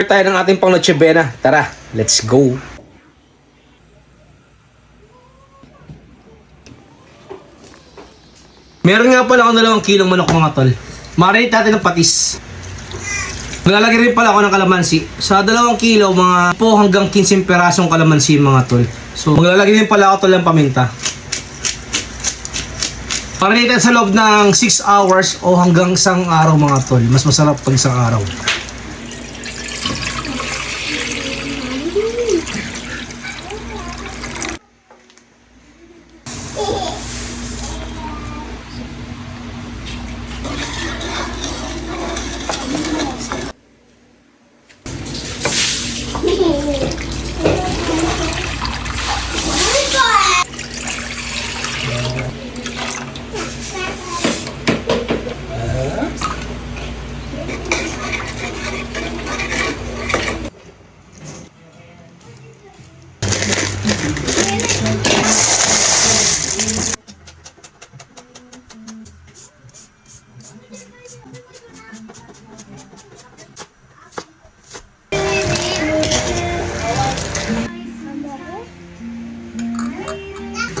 Tayo ng ating pang Noche Buena. Tara, let's go. Meron nga pala ako 2 kilong manok mga tol. Marinate natin ng patis. Maglalagay rin pala ako ng kalamansi. Sa 2 kilo, mga po hanggang 15 perasong kalamansi mga tol. So maglalagay din pala ako tol ng paminta. Marinate sa loob ng 6 hours o hanggang 1 araw mga tol. Mas masarap pag 1 araw.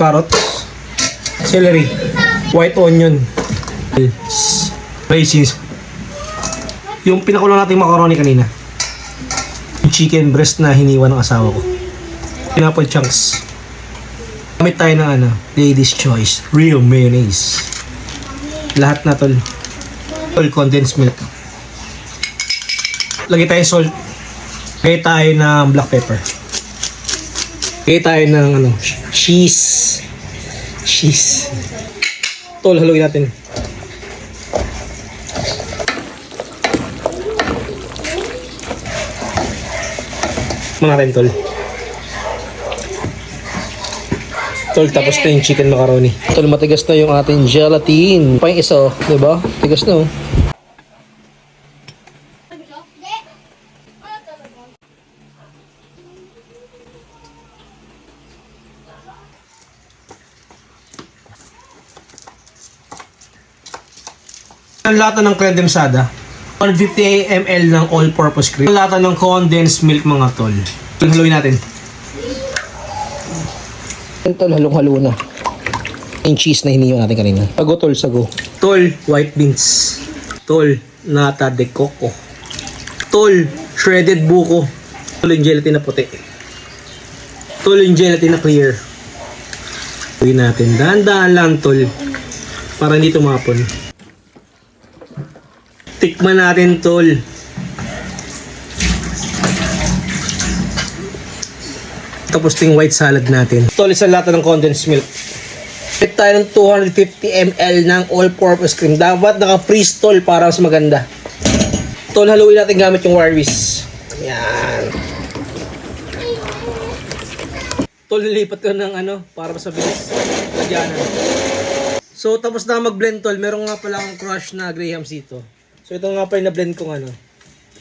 Carrots, celery, white onion, raisins. Yung pinakulo nating macaroni kanina. Yung chicken breast na hiniwa ng asawa ko. Pineapple chunks. Gamit tayo ng Lady's Choice Real Mayonnaise. Lahat na tol. Condensed milk. Lagay tayo salt. Lagay tayo ng black pepper. Lagay tayo ng cheese. Tol, haluin natin. Natin tol. Tol, tapos na yung chicken macaroni. Tol, matigas na yung ating gelatin. Pa yung isa, diba? Tigas na Ang lata ng creme demsada, 150 ml ng all-purpose cream. Ang lata ng condensed milk mga tol. Haluin natin. Tol, halong-halo na. Yung cheese na hiniwa natin kanina. Sago tol, sago. Tol, white beans. Tol, nata de coco. Tol, shredded buko. Tol, yung gelatin na puti. Tol, yung gelatin na clear. Haluin natin. Dahan-dahan lang tol. Para hindi tumapon. Tikman natin tol. Tapos ting white salad natin. Tol, isang lata ng condensed milk. Take tayo ng 250 ml ng all-purpose cream. Dapat naka-freeze tol para mas maganda. Tol, haluin natin gamit yung wire whisk. Yan. Tol, lilipat ko ng para mas mabilis. Lagyanan. So, tapos na mag-blend tol. Meron nga pala akong crush na Graham's dito. So ito nga pala na-blend kong ano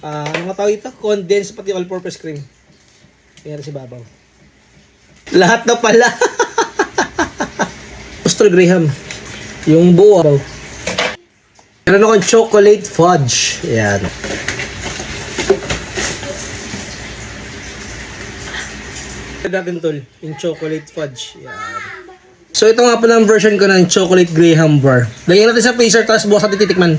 nga tawag ito? Condensed pati all-purpose cream. Kaya si babaw. Lahat na pala. Gusto Graham. Yung buo daw. Meron akong chocolate fudge. Ayan. Natin tol. Yung chocolate fudge. Ayan. So ito nga pala ang version ko ng chocolate Graham bar. Lagyan natin sa freezer tapos bukas natin titikman.